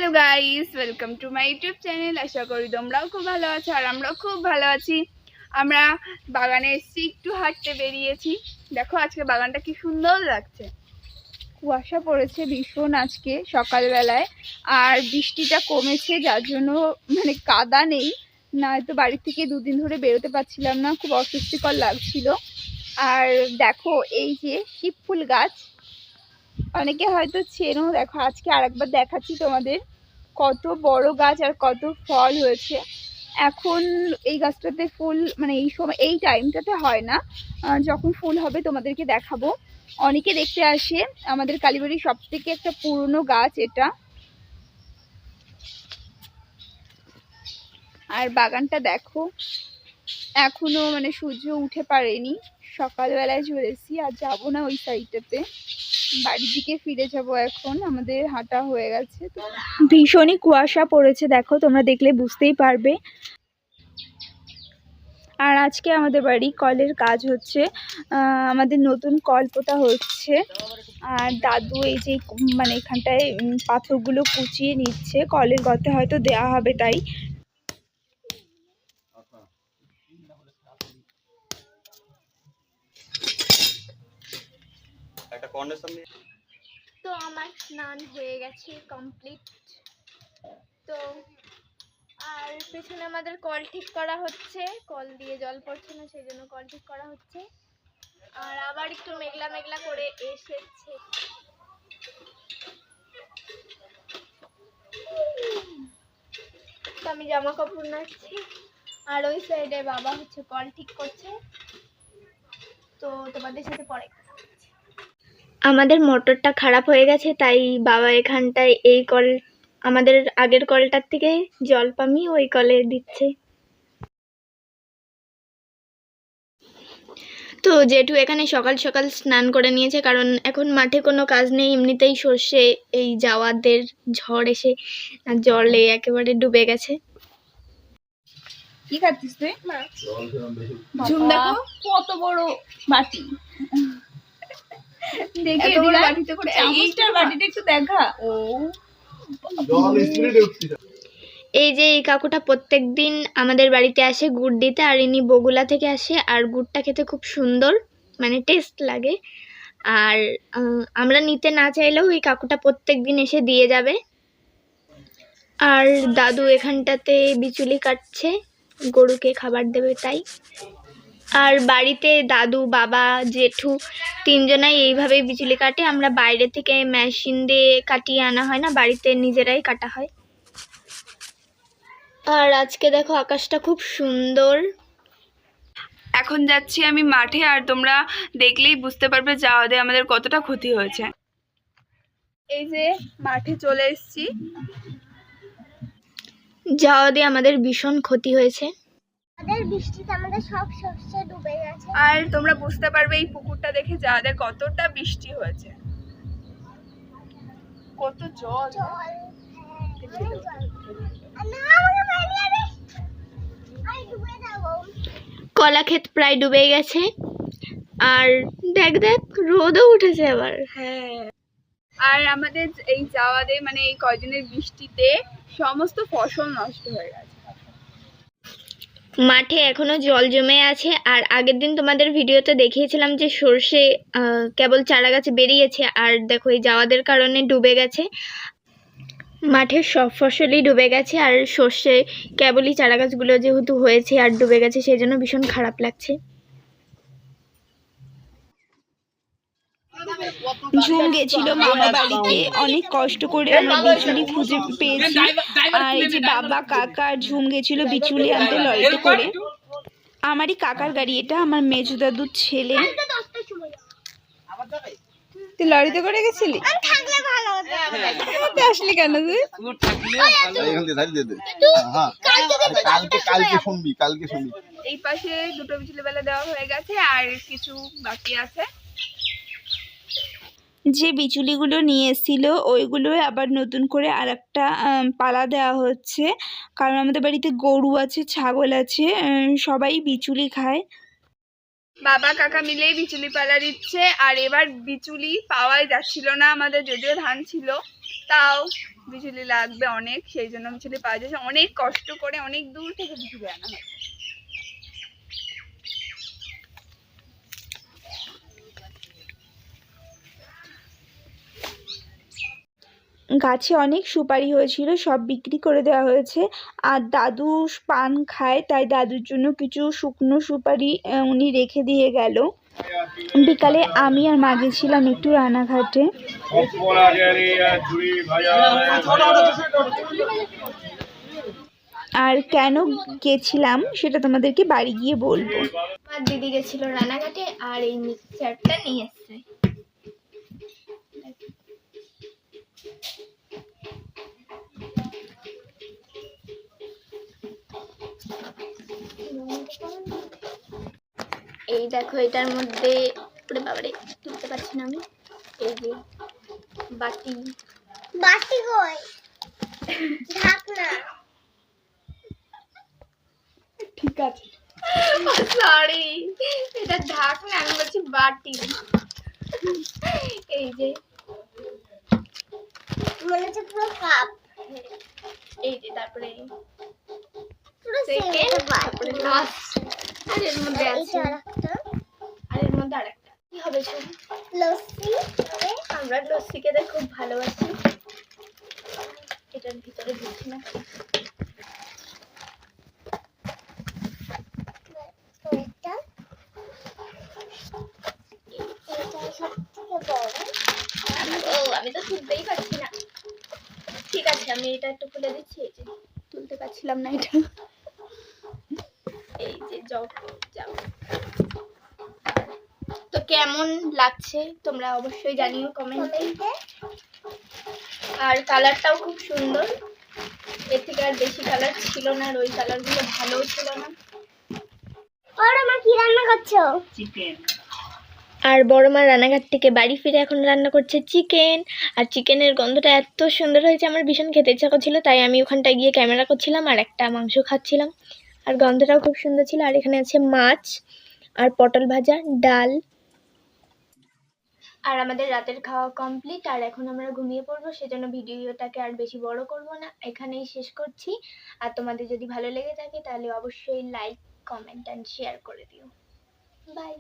Hello guys, welcome to my YouTube channel. আশা করি তোমরাও খুব ভালো আছো আর আমরাও খুব ভালো আছি। আমরা বাগানে এসেছি, একটু হাঁটতে বেরিয়েছি। দেখো আজকে বাগানটা কি সুন্দর লাগছে। কুয়াশা পড়েছে ভীষণ আজকে সকালবেলায়, আর বৃষ্টিটা কমেছে যার জন্য মানে কাদা নেই, নয়তো বাড়ি থেকে দুদিন ধরে বেরোতে পারছিলাম না, খুব অস্বস্তিকর লাগছিল। আর দেখো এই যে শিব ফুল গাছ, অনেকে হয়তো চেনো। দেখো আজকে আরেকবার দেখাচ্ছি তোমাদের, কত বড় গাছ আর কত ফল হয়েছে। এখন এই গাছটাতে ফুল মানে এই সময় এই টাইমটাতে হয় না, যখন ফুল হবে তোমাদেরকে দেখাবো। অনেকে দেখতে আসে, আমাদের কালীবাড়ির সব থেকে একটা পুরনো গাছ এটা। আর বাগানটা দেখো, এখনো মানে সূর্য উঠে পারেনি, সকালবেলায় চলে এসেছি। আর যাবো না ওই সাইডটাতে, বাড়ির দিকে ফিরে যাব। এখন আমাদের হাঁটা হয়ে গেছে, তো ভীষণই কুয়াশা পড়েছে, দেখো তোমরা দেখলে বুঝতেই পারবে। আর আজকে আমাদের বাড়ি কলের কাজ হচ্ছে, আমাদের নতুন কল পোতা হচ্ছে। আর দাদু এই যে মানে এখানটায় পাথরগুলো কুচিয়ে নিচ্ছে, কলের গর্তে হয়তো দেওয়া হবে তাই। তো আমার স্নান হয়ে গেছে কমপ্লিট। তো আর পেছনে আমাদের কল ঠিক করা হচ্ছে, কল দিয়ে জল পড়ছে না, সেই জন্য কল ঠিক করা হচ্ছে। আর আবার একটু মেঘলা মেঘলা করে এসেছে। তো আমি জামা কাপড় নাড়ছি, আর ওই সাইডে বাবা হচ্ছে কল ঠিক করছে। তো তোমাদের সাথে পরে আমাদের মোটরটা খারাপ হয়ে গেছে, তাই বাবা এখানটায় এই কল আমাদের আগের কলটার থেকে জল পামি ওই কলে দিচ্ছে। তো জেঠু এখানে সকাল সকাল স্নান করে নিয়েছে, কারণ এখন মাঠে কোনো কাজ নেই, এমনিতেই সর্ষে এই জাওয়াদের ঝড় এসে জলে একেবারে ডুবে গেছে। কি খাচ্ছিস তুই? ঝুম দেখো কত বড় বাটি, দেখি বাটিতে করে এইটার বাটিটা একটু দেখা। ও এই যে এই কাকুটা প্রত্যেক দিন আমাদের বাড়িতে আসে গুড় দিতে, আর ইনি বগুলা থেকে আসে, আর গুড়টা খেতে খুব সুন্দর মানে টেস্ট লাগে। আর আমরা নিতে না চাইলেও এই কাকুটা প্রত্যেক দিন এসে দিয়ে যাবে। আর দাদু এখানটাতে বিচুলি কাটছে, গরুকে খাবার দেবে তাই। আর বাড়িতে দাদু, বাবা, জেঠু তিনজনাই এইভাবেই বিচুলি কাটে। আমরা বাইরে থেকে মেশিন দিয়ে কাটিয়ে আনা হয় না, বাড়িতে নিজেরাই কাটা হয়। আর আজকে দেখো আকাশটা খুব সুন্দর। এখন যাচ্ছি আমি মাঠে, আর তোমরা দেখলেই বুঝতে পারবে যাওয়াতে আমাদের কতটা ক্ষতি হয়েছে। এই যে মাঠে চলে এসেছি, যাওয়াতে আমাদের ভীষণ ক্ষতি হয়েছে। বৃষ্টিতে আমাদের সব শস্য ডুবে গেছে। আর তোমরা বুঝতে পারবে এই পুকুরটা দেখে যাওয়াতে কতটা বৃষ্টি হয়েছে, কত জল। কলা ক্ষেত প্রায় ডুবে গেছে, আর দেখ দেখ রোদও উঠেছে আবার। হ্যাঁ, আর আমাদের এই যাওয়াতে মানে এই কয়দিনের বৃষ্টিতে সমস্ত ফসল নষ্ট হয়ে গেছে। মাঠে এখনো জল জমে আছে, আর আগের দিন তোমাদের ভিডিওতে দেখিয়েছিলাম যে সর্ষে কেবল চারা গাছ বেরিয়েছে, আর দেখো এই যাওয়াদের কারণে ডুবে গেছে। মাঠের সব ফসলই ডুবে গেছে, আর সর্ষে কেবলই চারা গাছগুলো যেহেতু হয়েছে আর ডুবে গেছে, সেই জন্য ভীষণ খারাপ লাগছে। ঝুম গেছিল মামা বাড়িতে, অনেক কষ্ট করে আমরা বিচুলি খুঁজে পেয়েছি। আর এই যে বাবা, কাকা, ঝুম গেছিল বিচুলি আনতে লরিতে করে। আমারই কাকার গাড়ি এটা, আমার মেজু দাদুর ছেলে। তুই লরিতে করে গেছিলি? আসলি কেন তুই? এই পাশে দুটো বিচুলি বেলা দেওয়া হয়ে গেছে, আর কিছু বাকি আছে। যে বিচুলিগুলো নিয়ে এসেছিল ওইগুলো আবার নতুন করে আর একটা পালা দেওয়া হচ্ছে, কারণ আমাদের বাড়িতে গরু আছে, ছাগল আছে, সবাই বিচুলি খায়। বাবা কাকা মিলেই বিচুলি পালা দিচ্ছে। আর এবার বিচুলি পাওয়াই যাচ্ছিল না আমাদের, যদিও ধান ছিল, তাও বিচুলি লাগবে অনেক, সেই জন্য বিচুলি পাওয়া যাচ্ছে অনেক কষ্ট করে, অনেক দূর থেকে বিচুলি আনা হয়। গাছে অনেক সুপারি হয়েছিল, সব বিক্রি করে দেওয়া হয়েছে। আর দাদু পান খায়, তাই দাদুর জন্য কিছু শুকনো সুপারি উনি রেখে দিয়ে গেল। বিকালে আমি আর মা গেছিলাম একটু রানাঘাটে। আর কেন গেছিলাম সেটা তোমাদেরকে বাড়ি গিয়ে বলবো। আমার দিদি গেছিল রানাঘাটে আর এই মিক্সচারটা নিয়ে এসছে। এই দেখো এটার মধ্যে, ওরে বাবারে তুলতে পারছি না আমি, এই যে বাটি। বাটি কই? ঢাকনা। ঠিক আছে, সরি, এটা ঢাকনা, আমি বলছি বাটি। এই যে মনে হচ্ছে পুরো কাপ। এই যে তারপরে পুরো second, সেম তারপরে লাস্ট, আর এর মধ্যে আছে, এইটা আরেকটা আর এর মধ্যে আরেকটা কি হবে শুন। লস্যি হবে। আমরা লস্যি খেতে খুব ভালোবাসি। এটার ভিতরে দিচ্ছি না। এটা এটা সবথেকে বড়। ও আমি তো তুলতেই পারছি না। ঠিক আছে আমি এটা একটু খুলে দিচ্ছি। এই যে তুলতে পারছিলাম না এটা। এই যে যাও যাও। তো কেমন লাগছে তোমরা অবশ্যই জানিও কমেন্টে। আর কালারটাও খুব সুন্দর, এর থেকে আর বেশি কালার ছিল না, আর ওই কালারগুলো ভালোও ছিল না। আর মা কি রান্না করছো? চিকেন। আর বড় মা রান্নাঘাট থেকে বাড়ি ফিরে এখন রান্না করছে চিকেন। আর চিকেনের গন্ধটা এত সুন্দর হয়েছে, আমার ভীষণ খেতে ইচ্ছা করছিল, তাই আমি ওখানটায় গিয়ে ক্যামেরা করছিলাম আর একটা মাংস খাচ্ছিলাম। আর গন্ধটাও খুব সুন্দর ছিল। আর এখানে আছে মাছ আর পটল ভাজা, ডাল। আর আমাদের রাতের খাওয়া কমপ্লিট, আর এখন আমরা ঘুমিয়ে পড়বো, সেজন্য ভিডিওটাকে আর বেশি বড় করব না, এখানেই শেষ করছি। আর তোমাদের যদি ভালো লেগে থাকে তাহলে অবশ্যই লাইক, কমেন্ট অ্যান্ড শেয়ার করে দিও। বাই।